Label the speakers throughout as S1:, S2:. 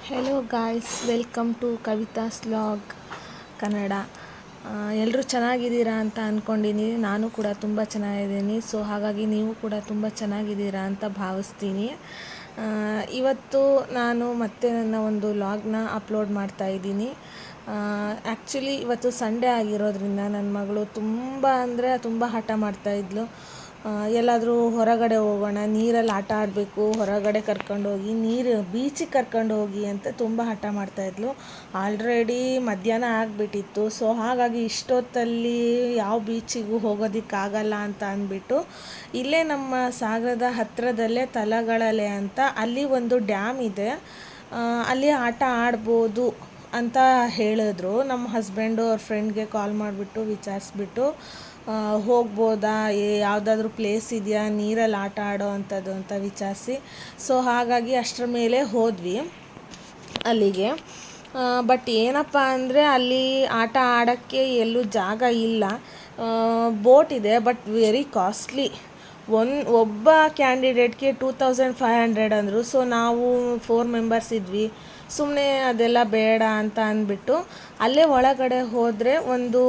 S1: Hello guys, welcome to Kavitha's vlog Kannada. ಎಲ್ಲರೂ ಚೆನ್ನಾಗಿದ್ದೀರಾ ಅಂತ ಅಂದ್ಕೊಂಡಿದ್ದೀನಿ. ನಾನು ಕೂಡ ತುಂಬ ಚೆನ್ನಾಗಿದ್ದೀನಿ. ಸೊ ಹಾಗಾಗಿ ನೀವು ಕೂಡ ತುಂಬ ಚೆನ್ನಾಗಿದ್ದೀರಾ ಅಂತ ಭಾವಿಸ್ತೀನಿ. ಇವತ್ತು ನಾನು ಮತ್ತೆ ನನ್ನ ಒಂದು ವ್ಲಾಗ್ನ ಅಪ್ಲೋಡ್ ಮಾಡ್ತಾಯಿದ್ದೀನಿ. ಆ್ಯಕ್ಚುಲಿ ಇವತ್ತು ಸಂಡೇ ಆಗಿರೋದ್ರಿಂದ ನನ್ನ ಮಗಳು ತುಂಬ ಹಠ ಮಾಡ್ತಾಯಿದ್ಲು. ಎಲ್ಲಾದರೂ ಹೊರಗಡೆ ಹೋಗೋಣ, ನೀರಲ್ಲಿ ಆಟ ಆಡಬೇಕು, ಹೊರಗಡೆ ಕರ್ಕೊಂಡೋಗಿ ಬೀಚಿಗೆ ಕರ್ಕೊಂಡು ಹೋಗಿ ಅಂತ ತುಂಬ ಹಠ ಮಾಡ್ತಾಯಿದ್ಲು. ಆಲ್ರೆಡಿ ಮಧ್ಯಾಹ್ನ ಆಗಿಬಿಟ್ಟಿತ್ತು. ಸೊ ಹಾಗಾಗಿ ಇಷ್ಟೊತ್ತಲ್ಲಿ ಯಾವ ಬೀಚಿಗೂ ಹೋಗೋದಕ್ಕಾಗಲ್ಲ ಅಂತ ಅಂದ್ಬಿಟ್ಟು ಇಲ್ಲೇ ನಮ್ಮ ಸಾಗರದ ಹತ್ತಿರದಲ್ಲೇ ತಲಗಳಲೆ ಅಂತ ಅಲ್ಲಿ ಒಂದು ಡ್ಯಾಮ್ ಇದೆ, ಅಲ್ಲಿ ಆಟ ಆಡ್ಬೋದು ಅಂತ ಹೇಳಿದ್ರು. ನಮ್ಮ ಹಸ್ಬೆಂಡು ಅವ್ರ ಫ್ರೆಂಡ್ಗೆ ಕಾಲ್ ಮಾಡಿಬಿಟ್ಟು ವಿಚಾರಿಸ್ಬಿಟ್ಟು ಹೋಗ್ಬೋದಾ, ಯಾವುದಾದ್ರೂ ಪ್ಲೇಸ್ ಇದೆಯಾ ನೀರಲ್ಲಿ ಆಟ ಆಡೋ ಅಂಥದ್ದು ಅಂತ ವಿಚಾರಿಸಿ, ಸೊ ಹಾಗಾಗಿ ಅಷ್ಟರ ಮೇಲೆ ಹೋದ್ವಿ ಅಲ್ಲಿಗೆ. ಬಟ್ ಏನಪ್ಪ ಅಂದರೆ ಅಲ್ಲಿ ಆಟ ಆಡೋಕ್ಕೆ ಎಲ್ಲೂ ಜಾಗ ಇಲ್ಲ. ಬೋಟ್ ಇದೆ, ಬಟ್ ವೆರಿ ಕಾಸ್ಟ್ಲಿ. ಒಬ್ಬ ಕ್ಯಾಂಡಿಡೇಟ್ಗೆ 2500 ಅಂದರು. ಸೊ ನಾವು 4 ಮೆಂಬರ್ಸ್ ಇದ್ವಿ. ಸುಮ್ಮನೆ ಅದೆಲ್ಲ ಬೇಡ ಅಂತ ಅಂದ್ಬಿಟ್ಟು ಅಲ್ಲೇ ಒಳಗಡೆ ಹೋದರೆ ಒಂದು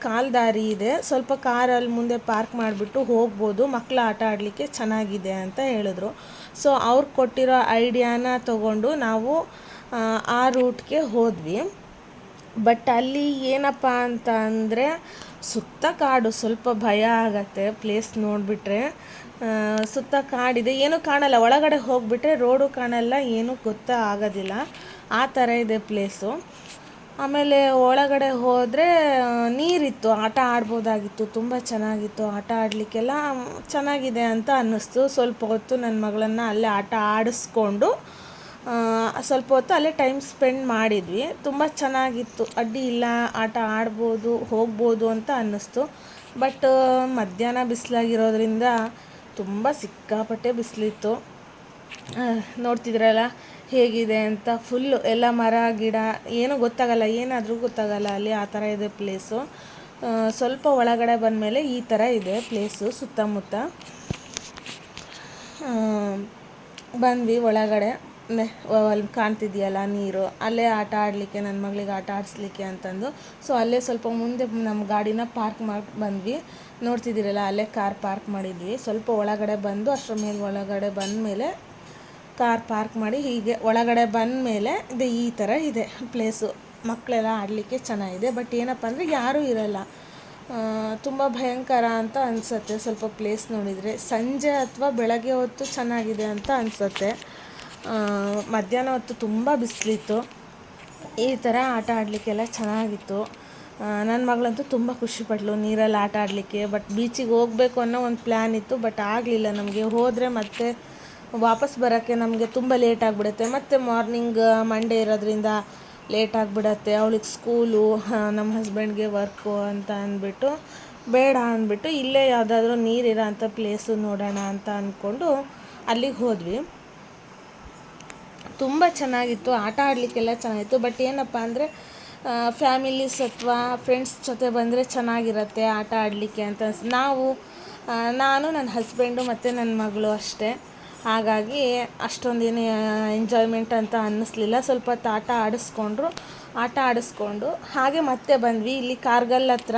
S1: ಕಾಲ್ದಾರಿ ಇದೆ, ಸ್ವಲ್ಪ ಕಾರಲ್ಲಿ ಮುಂದೆ ಪಾರ್ಕ್ ಮಾಡಿಬಿಟ್ಟು ಹೋಗ್ಬೋದು, ಮಕ್ಕಳು ಆಟ ಆಡಲಿಕ್ಕೆ ಚೆನ್ನಾಗಿದೆ ಅಂತ ಹೇಳಿದ್ರು. ಸೊ ಅವ್ರು ಕೊಟ್ಟಿರೋ ಐಡಿಯಾನ ತಗೊಂಡು ನಾವು ಆ ರೂಟ್ಗೆ ಹೋದ್ವಿ. ಬಟ್ ಅಲ್ಲಿ ಏನಪ್ಪ ಅಂತ ಅಂದರೆ ಸುತ್ತ ಕಾಡು, ಸ್ವಲ್ಪ ಭಯ ಆಗತ್ತೆ ಪ್ಲೇಸ್ ನೋಡಿಬಿಟ್ರೆ. ಸುತ್ತ ಕಾಡಿದೆ, ಏನೂ ಕಾಣಲ್ಲ. ಒಳಗಡೆ ಹೋಗಿಬಿಟ್ರೆ ರೋಡು ಕಾಣಲ್ಲ, ಏನೂ ಆಗೋದಿಲ್ಲ, ಆ ಥರ ಇದೆ ಪ್ಲೇಸು. ಆಮೇಲೆ ಒಳಗಡೆ ಹೋದರೆ ನೀರಿತ್ತು, ಆಟ ಆಡ್ಬೋದಾಗಿತ್ತು, ತುಂಬ ಚೆನ್ನಾಗಿತ್ತು. ಆಟ ಆಡಲಿಕ್ಕೆಲ್ಲ ಚೆನ್ನಾಗಿದೆ ಅಂತ ಅನ್ನಿಸ್ತು. ಸ್ವಲ್ಪ ಹೊತ್ತು ನನ್ನ ಮಗಳನ್ನು ಅಲ್ಲೇ ಆಟ ಆಡಿಸ್ಕೊಂಡು ಸ್ವಲ್ಪ ಹೊತ್ತು ಅಲ್ಲೇ ಟೈಮ್ ಸ್ಪೆಂಡ್ ಮಾಡಿದ್ವಿ. ತುಂಬ ಚೆನ್ನಾಗಿತ್ತು, ಅಡ್ಡಿ ಇಲ್ಲ, ಆಟ ಆಡ್ಬೋದು, ಹೋಗ್ಬೋದು ಅಂತ ಅನ್ನಿಸ್ತು. ಬಟ್ ಮಧ್ಯಾಹ್ನ ಬಿಸಿಲಾಗಿರೋದ್ರಿಂದ ತುಂಬ ಸಿಕ್ಕಾಪಟ್ಟೆ ಬಿಸಿಲಿತ್ತು. ನೋಡ್ತಿದ್ರಲ್ಲ ಹೇಗಿದೆ ಅಂತ. ಫುಲ್ಲು ಎಲ್ಲ ಮರ ಗಿಡ, ಏನೂ ಗೊತ್ತಾಗಲ್ಲ, ಏನಾದರೂ ಗೊತ್ತಾಗಲ್ಲ ಅಲ್ಲಿ, ಆ ಥರ ಇದೆ ಪ್ಲೇಸು. ಸ್ವಲ್ಪ ಒಳಗಡೆ ಬಂದಮೇಲೆ ಈ ಥರ ಇದೆ ಪ್ಲೇಸು ಸುತ್ತಮುತ್ತ. ಬಂದ್ವಿ ಒಳಗಡೆ, ಅಲ್ಲಿ ಕಾಣ್ತಿದೆಯಲ್ಲ ನೀರು, ಅಲ್ಲೇ ಆಟ ಆಡಲಿಕ್ಕೆ, ನನ್ನ ಮಗಳಿಗೆ ಆಟ ಆಡಿಸ್ಲಿಕ್ಕೆ ಅಂತಂದು. ಸೊ ಅಲ್ಲೇ ಸ್ವಲ್ಪ ಮುಂದೆ ನಮ್ಮ ಗಾಡಿನ ಪಾರ್ಕ್ ಮಾಡಿ ಬಂದ್ವಿ. ನೋಡ್ತಿದ್ದೀರಲ್ಲ ಅಲ್ಲೇ ಕಾರ್ ಪಾರ್ಕ್ ಮಾಡಿದ್ವಿ. ಸ್ವಲ್ಪ ಒಳಗಡೆ ಬಂದು ಅಷ್ಟರ ಮೇಲೆ ಒಳಗಡೆ ಬಂದಮೇಲೆ ಕಾರ್ ಪಾರ್ಕ್ ಮಾಡಿ ಹೀಗೆ ಒಳಗಡೆ ಬಂದಮೇಲೆ ಇದು ಈ ಥರ ಇದೆ ಪ್ಲೇಸು. ಮಕ್ಕಳೆಲ್ಲ ಆಡಲಿಕ್ಕೆ ಚೆನ್ನಾಗಿದೆ. ಬಟ್ ಏನಪ್ಪ ಅಂದರೆ ಯಾರೂ ಇರಲ್ಲ, ತುಂಬ ಭಯಂಕರ ಅಂತ ಅನಿಸುತ್ತೆ ಸ್ವಲ್ಪ ಪ್ಲೇಸ್ ನೋಡಿದರೆ. ಸಂಜೆ ಅಥವಾ ಬೆಳಗ್ಗೆ ಹೊತ್ತು ಚೆನ್ನಾಗಿದೆ ಅಂತ ಅನಿಸುತ್ತೆ. ಮಧ್ಯಾಹ್ನ ಹೊತ್ತು ತುಂಬ ಬಿಸಿಲಿತ್ತು. ಈ ಥರ ಆಟ ಆಡಲಿಕ್ಕೆಲ್ಲ ಚೆನ್ನಾಗಿತ್ತು. ನನ್ನ ಮಗಳಂತೂ ತುಂಬ ಖುಷಿಪಟ್ಲು ನೀರಲ್ಲಿ ಆಟ ಆಡಲಿಕ್ಕೆ. ಬಟ್ ಬೀಚಿಗೆ ಹೋಗಬೇಕು ಅನ್ನೋ ಒಂದು ಪ್ಲ್ಯಾನ್ ಇತ್ತು, ಬಟ್ ಆಗಲಿಲ್ಲ ನಮಗೆ. ಹೋದರೆ ಮತ್ತೆ ವಾಪಸ್ ಬರೋಕ್ಕೆ ನಮಗೆ ತುಂಬ ಲೇಟ್ ಆಗಿಬಿಡುತ್ತೆ. ಮತ್ತು ಮಾರ್ನಿಂಗ್ ಮಂಡೇ ಇರೋದ್ರಿಂದ ಲೇಟ್ ಆಗಿಬಿಡತ್ತೆ. ಅವಳಿಗೆ ಸ್ಕೂಲು, ನಮ್ಮ ಹಸ್ಬೆಂಡ್ಗೆ ವರ್ಕು ಅಂತ ಅಂದ್ಬಿಟ್ಟು ಬೇಡ ಅಂದ್ಬಿಟ್ಟು ಇಲ್ಲೇ ಯಾವುದಾದ್ರೂ ನೀರಿರೋ ಅಂಥ ಪ್ಲೇಸು ನೋಡೋಣ ಅಂತ ಅಂದ್ಕೊಂಡು ಅಲ್ಲಿಗೆ ಹೋದ್ವಿ. ತುಂಬ ಚೆನ್ನಾಗಿತ್ತು, ಆಟ ಆಡಲಿಕ್ಕೆಲ್ಲ ಚೆನ್ನಾಗಿತ್ತು. ಬಟ್ ಏನಪ್ಪ ಅಂದರೆ ಫ್ಯಾಮಿಲೀಸ್ ಅಥವಾ ಫ್ರೆಂಡ್ಸ್ ಜೊತೆ ಬಂದರೆ ಚೆನ್ನಾಗಿರುತ್ತೆ ಆಟ ಆಡಲಿಕ್ಕೆ ಅಂತ ನಾನು ನನ್ನ ಹಸ್ಬೆಂಡು ಮತ್ತು ನನ್ನ ಮಗಳು ಅಷ್ಟೇ. ಹಾಗಾಗಿ ಅಷ್ಟೊಂದೇನು ಎಂಜಾಯ್ಮೆಂಟ್ ಅಂತ ಅನ್ನಿಸ್ಲಿಲ್ಲ. ಸ್ವಲ್ಪ ಹೊತ್ತು ಆಟ ಆಡಿಸ್ಕೊಂಡು ಹಾಗೆ ಮತ್ತೆ ಬಂದ್ವಿ. ಇಲ್ಲಿ ಕಾರ್ಗಲ್ ಹತ್ರ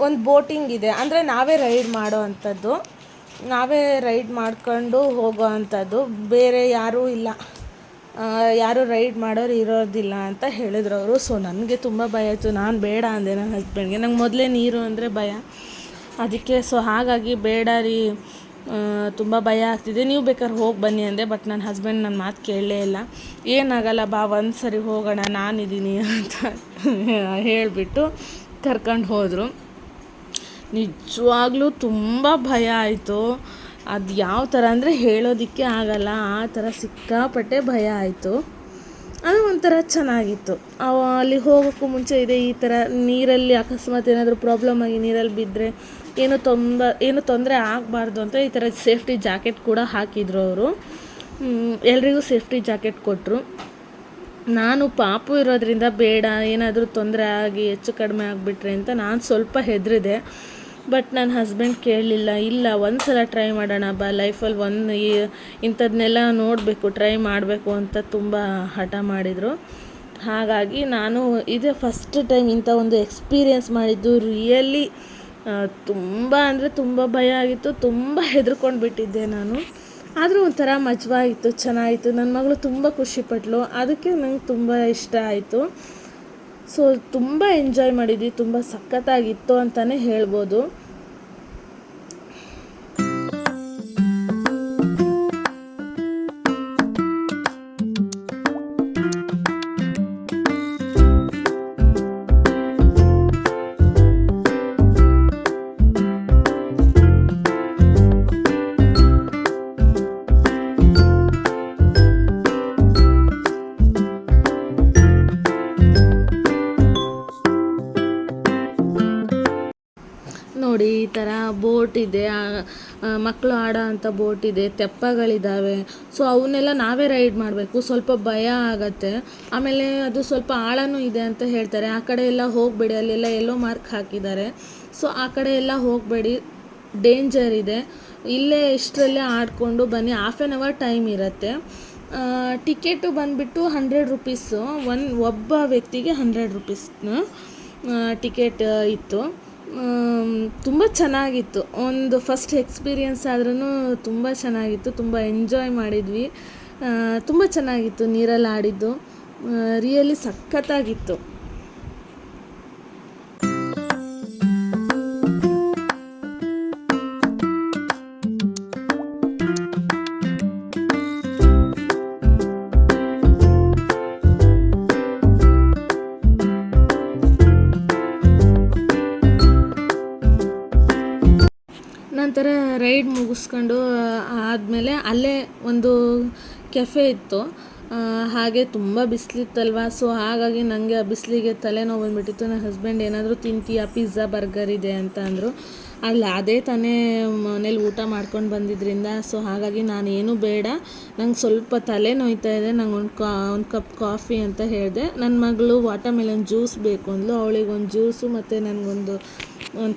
S1: ಒಂದು ಬೋಟಿಂಗ್ ಇದೆ, ಅಂದರೆ ನಾವೇ ರೈಡ್ ಮಾಡೋ ಅಂಥದ್ದು, ನಾವೇ ರೈಡ್ ಮಾಡ್ಕೊಂಡು ಹೋಗೋ ಅಂಥದ್ದು, ಬೇರೆ ಯಾರೂ ಇಲ್ಲ, ಯಾರೂ ರೈಡ್ ಮಾಡೋರು ಇರೋದಿಲ್ಲ ಅಂತ ಹೇಳಿದ್ರು ಅವರು. ಸೊ ನನಗೆ ತುಂಬ ಭಯ ಆಯಿತು. ನಾನು ಬೇಡ ಅಂದೆ ನನ್ನ ಹಸ್ಬೆಂಡ್ಗೆ, ನಂಗೆ ಮೊದಲೇ ನೀರು ಅಂದರೆ ಭಯ, ಅದಕ್ಕೆ. ಸೊ ಹಾಗಾಗಿ ಬೇಡ ರೀ, ತುಂಬ ಭಯ ಆಗ್ತಿದೆ, ನೀವು ಬೇಕಾದ್ರೆ ಹೋಗಿ ಬನ್ನಿ ಅಂದೆ. ಬಟ್ ನನ್ನ ಹಸ್ಬೆಂಡ್ ನನ್ನ ಮಾತು ಕೇಳಲೇ ಇಲ್ಲ. ಏನಾಗಲ್ಲ ಬಾ, ಒಂದು ಸರಿ ಹೋಗೋಣ, ನಾನಿದ್ದೀನಿ ಅಂತ ಹೇಳಿಬಿಟ್ಟು ಕರ್ಕೊಂಡು ಹೋದರು. ನಿಜವಾಗ್ಲೂ ತುಂಬ ಭಯ ಆಯಿತು. ಅದು ಯಾವ ಥರ ಅಂದರೆ ಹೇಳೋದಕ್ಕೆ ಆಗಲ್ಲ, ಆ ಥರ ಸಿಕ್ಕಾಪಟ್ಟೆ ಭಯ ಆಯಿತು. ಅದು ಒಂಥರ ಚೆನ್ನಾಗಿತ್ತು. ಅಲ್ಲಿ ಹೋಗೋಕ್ಕೂ ಮುಂಚೆ ಇದೆ ಈ ಥರ ನೀರಲ್ಲಿ ಅಕಸ್ಮಾತ್ ಏನಾದರೂ ಪ್ರಾಬ್ಲಮ್ ಆಗಿ ನೀರಲ್ಲಿ ಬಿದ್ದರೆ ಏನು ತೊಂದರೆ ಆಗಬಾರ್ದು ಅಂತ ಈ ಥರ ಸೇಫ್ಟಿ ಜಾಕೆಟ್ ಕೂಡ ಹಾಕಿದ್ರು ಅವರು. ಎಲ್ರಿಗೂ ಸೇಫ್ಟಿ ಜಾಕೆಟ್ ಕೊಟ್ಟರು. ನಾನು ಪಾಪು ಇರೋದ್ರಿಂದ ಬೇಡ, ಏನಾದರೂ ತೊಂದರೆ ಆಗಿ ಹೆಚ್ಚು ಕಡಿಮೆ ಆಗಿಬಿಟ್ರೆ ಅಂತ ನಾನು ಸ್ವಲ್ಪ ಹೆದರಿದೆ. ಬಟ್ ನನ್ನ ಹಸ್ಬೆಂಡ್ ಕೇಳಲಿಲ್ಲ. ಇಲ್ಲ, ಒಂದು ಸಲ ಟ್ರೈ ಮಾಡೋಣ ಬಾ, ಲೈಫಲ್ಲಿ ಇಂಥದ್ದನ್ನೆಲ್ಲ ನೋಡಬೇಕು, ಟ್ರೈ ಮಾಡಬೇಕು ಅಂತ ತುಂಬ ಹಠ ಮಾಡಿದರು. ಹಾಗಾಗಿ ನಾನು ಇದೇ ಫಸ್ಟ್ ಟೈಮ್ ಇಂಥ ಒಂದು ಎಕ್ಸ್ಪೀರಿಯೆನ್ಸ್ ಮಾಡಿದ್ದು. ರಿಯಲಿ ತುಂಬ ಅಂದರೆ ತುಂಬ ಭಯ ಆಗಿತ್ತು, ತುಂಬ ಹೆದರ್ಕೊಂಡು ಬಿಟ್ಟಿದ್ದೆ ನಾನು. ಆದರೂ ಒಂಥರ ಮಜವಾಗಿತ್ತು, ಚೆನ್ನಾಗಿತ್ತು. ನನ್ನ ಮಗಳು ತುಂಬ ಖುಷಿಪಟ್ಲು, ಅದಕ್ಕೆ ನಂಗೆ ತುಂಬ ಇಷ್ಟ ಆಯಿತು. ಸೊ ತುಂಬ ಎಂಜಾಯ್ ಮಾಡಿದ್ವಿ, ತುಂಬ ಸಖತ್ತಾಗಿತ್ತು ಅಂತಲೇ ಹೇಳ್ಬೋದು. ನೋಡಿ, ಈ ಥರ ಬೋಟ್ ಇದೆ, ಮಕ್ಕಳು ಆಡೋ ಅಂಥ ಬೋಟ್ ಇದೆ, ತೆಪ್ಪಗಳಿದ್ದಾವೆ. ಸೊ ಅವನ್ನೆಲ್ಲ ನಾವೇ ರೈಡ್ ಮಾಡಬೇಕು. ಸ್ವಲ್ಪ ಭಯ ಆಗತ್ತೆ. ಆಮೇಲೆ ಅದು ಸ್ವಲ್ಪ ಆಳನೂ ಇದೆ ಅಂತ ಹೇಳ್ತಾರೆ. ಆ ಕಡೆ ಎಲ್ಲ ಹೋಗಬೇಡಿ, ಅಲ್ಲೆಲ್ಲ ಎಲ್ಲೋ ಮಾರ್ಕ್ ಹಾಕಿದ್ದಾರೆ. ಸೊ ಆ ಕಡೆ ಎಲ್ಲ ಹೋಗಬೇಡಿ, ಡೇಂಜರ್ ಇದೆ. ಇಲ್ಲೇ ಇಷ್ಟರಲ್ಲೇ ಆಡಿಕೊಂಡು ಬನ್ನಿ. ಹಾಫ್ ಆನ್ ಅವರ್ ಟೈಮ್ ಇರುತ್ತೆ. ಟಿಕೆಟು ಬಂದುಬಿಟ್ಟು 100 ರೂಪೀಸು, ಒಬ್ಬ ವ್ಯಕ್ತಿಗೆ 100 ರೂಪೀಸ್ ಟಿಕೆಟ್ ಇತ್ತು. ತುಂಬ ಚೆನ್ನಾಗಿತ್ತು. ಒಂದು ಫಸ್ಟ್ ಎಕ್ಸ್ಪೀರಿಯೆನ್ಸ್ ಆದ್ರೂ ತುಂಬ ಚೆನ್ನಾಗಿತ್ತು, ತುಂಬ ಎಂಜಾಯ್ ಮಾಡಿದ್ವಿ. ತುಂಬ ಚೆನ್ನಾಗಿತ್ತು ನೀರಲ್ಲಿ ಆಡಿದ್ದು, ರಿಯಲಿ ಸಖತ್ತಾಗಿತ್ತು. ನಂತರ ರೈಡ್ ಮುಗಿಸ್ಕೊಂಡು ಆದಮೇಲೆ ಅಲ್ಲೇ ಒಂದು ಕೆಫೆ ಇತ್ತು. ಹಾಗೆ ತುಂಬ ಬಿಸಿಲಿತ್ತಲ್ವ, ಸೊ ಹಾಗಾಗಿ ನನಗೆ ಆ ಬಿಸಿಲಿಗೆ ತಲೆನೋವು ಬಂದುಬಿಟ್ಟಿತ್ತು. ನನ್ನ ಹಸ್ಬೆಂಡ್ ಏನಾದರೂ ತಿಂತೀಯಾ, ಪಿಜ್ಜಾ ಬರ್ಗರ್ ಇದೆ ಅಂತ ಅಂದರು. ಅಲ್ಲಿ ಅದೇ ತಾನೇ ಮನೇಲಿ ಊಟ ಮಾಡ್ಕೊಂಡು ಬಂದಿದ್ದರಿಂದ, ಸೊ ಹಾಗಾಗಿ ನಾನೇನು ಬೇಡ, ನಂಗೆ ಸ್ವಲ್ಪ ತಲೆ ನೋಯ್ತಾ ಇದೆ, ನಂಗೆ ಒಂದು ಕಪ್ ಕಾಫಿ ಅಂತ ಹೇಳಿದೆ. ನನ್ನ ಮಗಳು ವಾಟರ್ಮೆಲನ್ ಜ್ಯೂಸ್ ಬೇಕು ಅಂದ್ಲು. ಅವಳಿಗೆ ಒಂದು ಜ್ಯೂಸು ಮತ್ತು ನನಗೊಂದು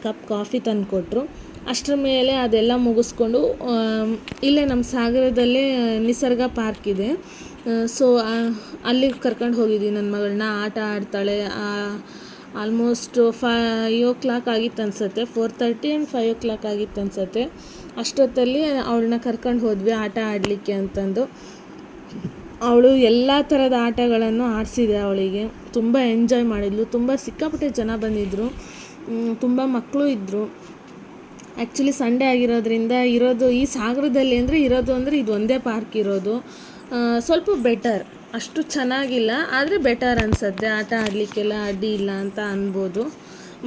S1: ಕಪ್ ಕಾಫಿ ತಂದು ಕೊಟ್ಟರು. ಅಷ್ಟರ ಮೇಲೆ ಅದೆಲ್ಲ ಮುಗಿಸ್ಕೊಂಡು ಇಲ್ಲೇ ನಮ್ಮ ಸಾಗರದಲ್ಲೇ ನಿಸರ್ಗ ಪಾರ್ಕ್ ಇದೆ. ಸೊ ಅಲ್ಲಿಗೆ ಕರ್ಕೊಂಡು ಹೋಗಿದ್ವಿ ನನ್ನ ಮಗಳನ್ನ. ಆಟ ಆಡ್ತಾಳೆ. ಆಲ್ಮೋಸ್ಟ್ 5 o'clock ಆಗಿತ್ತು ಅನಿಸುತ್ತೆ, 4:30 and 5 o'clock ಆಗಿತ್ತು ಅನಿಸುತ್ತೆ. ಅಷ್ಟೊತ್ತಲ್ಲಿ ಅವಳನ್ನ ಕರ್ಕೊಂಡು ಹೋದ್ವಿ ಆಟ ಆಡಲಿಕ್ಕೆ ಅಂತಂದು. ಅವಳು ಎಲ್ಲ ಥರದ ಆಟಗಳನ್ನು ಆಡಿಸಿದೆ. ಅವಳಿಗೆ ತುಂಬ ಎಂಜಾಯ್ ಮಾಡಿದ್ಲು. ತುಂಬ ಸಿಕ್ಕಾಪಟ್ಟೆ ಜನ ಬಂದಿದ್ದರು, ತುಂಬ ಮಕ್ಕಳು ಇದ್ದರು. ಆ್ಯಕ್ಚುಲಿ ಸಂಡೇ ಆಗಿರೋದ್ರಿಂದ ಈ ಸಾಗರದಲ್ಲಿ ಅಂದರೆ ಇದು ಒಂದೇ ಪಾರ್ಕ್ ಇರೋದು. ಸ್ವಲ್ಪ ಬೆಟರ್, ಅಷ್ಟು ಚೆನ್ನಾಗಿಲ್ಲ, ಆದರೆ ಬೆಟರ್ ಅನಿಸುತ್ತೆ. ಆಟ ಆಡಲಿಕ್ಕೆಲ್ಲ ಅಡ್ಡಿ ಇಲ್ಲ ಅಂತ ಅನ್ಬೋದು,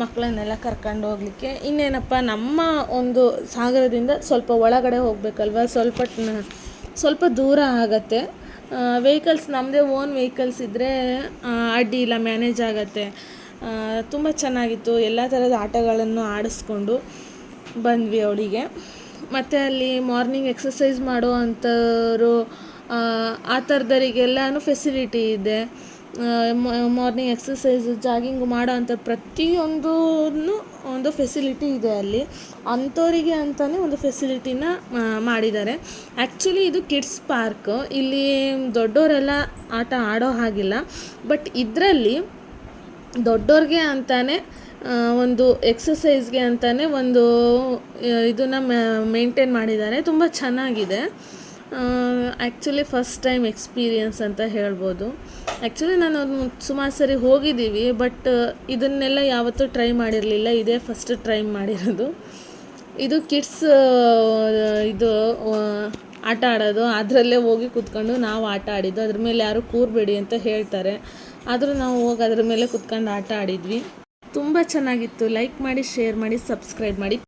S1: ಮಕ್ಕಳನ್ನೆಲ್ಲ ಕರ್ಕೊಂಡು ಹೋಗಲಿಕ್ಕೆ. ಇನ್ನೇನಪ್ಪ, ನಮ್ಮ ಒಂದು ಸಾಗರದಿಂದ ಸ್ವಲ್ಪ ಒಳಗಡೆ ಹೋಗಬೇಕಲ್ವ, ಸ್ವಲ್ಪ ದೂರ ಆಗತ್ತೆ. ವೆಹಿಕಲ್ಸ್ ನಮ್ಮದೇ ಓನ್ ವೆಹಿಕಲ್ಸ್ ಇದ್ದರೆ ಅಡ್ಡಿ ಇಲ್ಲ, ಮ್ಯಾನೇಜ್ ಆಗತ್ತೆ. ತುಂಬ ಚೆನ್ನಾಗಿತ್ತು. ಎಲ್ಲ ಥರದ ಆಟಗಳನ್ನು ಆಡಿಸ್ಕೊಂಡು ಬಂದ್ವಿ ಅವಳಿಗೆ. ಮತ್ತು ಅಲ್ಲಿ ಮಾರ್ನಿಂಗ್ ಎಕ್ಸಸೈಸ್ ಮಾಡೋ ಅಂಥವ್ರು, ಆ ಥರದವರಿಗೆಲ್ಲನೂ ಫೆಸಿಲಿಟಿ ಇದೆ. ಮಾರ್ನಿಂಗ್ ಎಕ್ಸಸೈಸು, ಜಾಗಿಂಗು ಮಾಡೋ ಅಂಥ ಪ್ರತಿಯೊಂದೂ ಒಂದು ಫೆಸಿಲಿಟಿ ಇದೆ ಅಲ್ಲಿ. ಅಂಥವರಿಗೆ ಅಂತಲೇ ಒಂದು ಫೆಸಿಲಿಟಿನ ಮಾಡಿದ್ದಾರೆ. ಆ್ಯಕ್ಚುಲಿ ಇದು ಕಿಡ್ಸ್ ಪಾರ್ಕ್. ಇಲ್ಲಿ ದೊಡ್ಡವರೆಲ್ಲ ಆಟ ಆಡೋ ಹಾಗಿಲ್ಲ, ಬಟ್ ಇದರಲ್ಲಿ ದೊಡ್ಡವ್ರಿಗೆ ಅಂತಾನೆ ಒಂದು ಎಕ್ಸಸೈಸ್ಗೆ ಅಂತಾನೆ ಒಂದು ಇದನ್ನು ಮೇಂಟೈನ್ ಮಾಡಿದ್ದಾರೆ. ತುಂಬ ಚೆನ್ನಾಗಿದೆ. ಆ್ಯಕ್ಚುಲಿ ಫಸ್ಟ್ ಟೈಮ್ ಎಕ್ಸ್ಪೀರಿಯನ್ಸ್ ಅಂತ ಹೇಳ್ಬೋದು. ಆ್ಯಕ್ಚುಲಿ ನಾನು ಸುಮಾರು ಸರಿ ಹೋಗಿದ್ದೀವಿ, ಬಟ್ ಇದನ್ನೆಲ್ಲ ಯಾವತ್ತೂ ಟ್ರೈ ಮಾಡಿರಲಿಲ್ಲ. ಇದೇ ಫಸ್ಟ್ ಟ್ರೈ ಮಾಡಿರೋದು. ಇದು ಕಿಡ್ಸ್ ಇದು ಆಟ ಆಡೋದು, ಅದರಲ್ಲೇ ಹೋಗಿ ಕೂತ್ಕೊಂಡು ನಾವು ಆಟ ಆಡಿದ್ದು. ಅದ್ರ ಮೇಲೆ ಯಾರೂ ಕೂರಬೇಡಿ ಅಂತ ಹೇಳ್ತಾರೆ, ಆದರೂ ನಾವು ಹೋಗಿ ಅದ್ರ ಮೇಲೆ ಕೂತ್ಕೊಂಡು ಆಟ ಆಡಿದ್ವಿ. ತುಂಬ ಚೆನ್ನಾಗಿತ್ತು. ಲೈಕ್ ಮಾಡಿ, ಶೇರ್ ಮಾಡಿ, ಸಬ್ಸ್ಕ್ರೈಬ್ ಮಾಡಿ.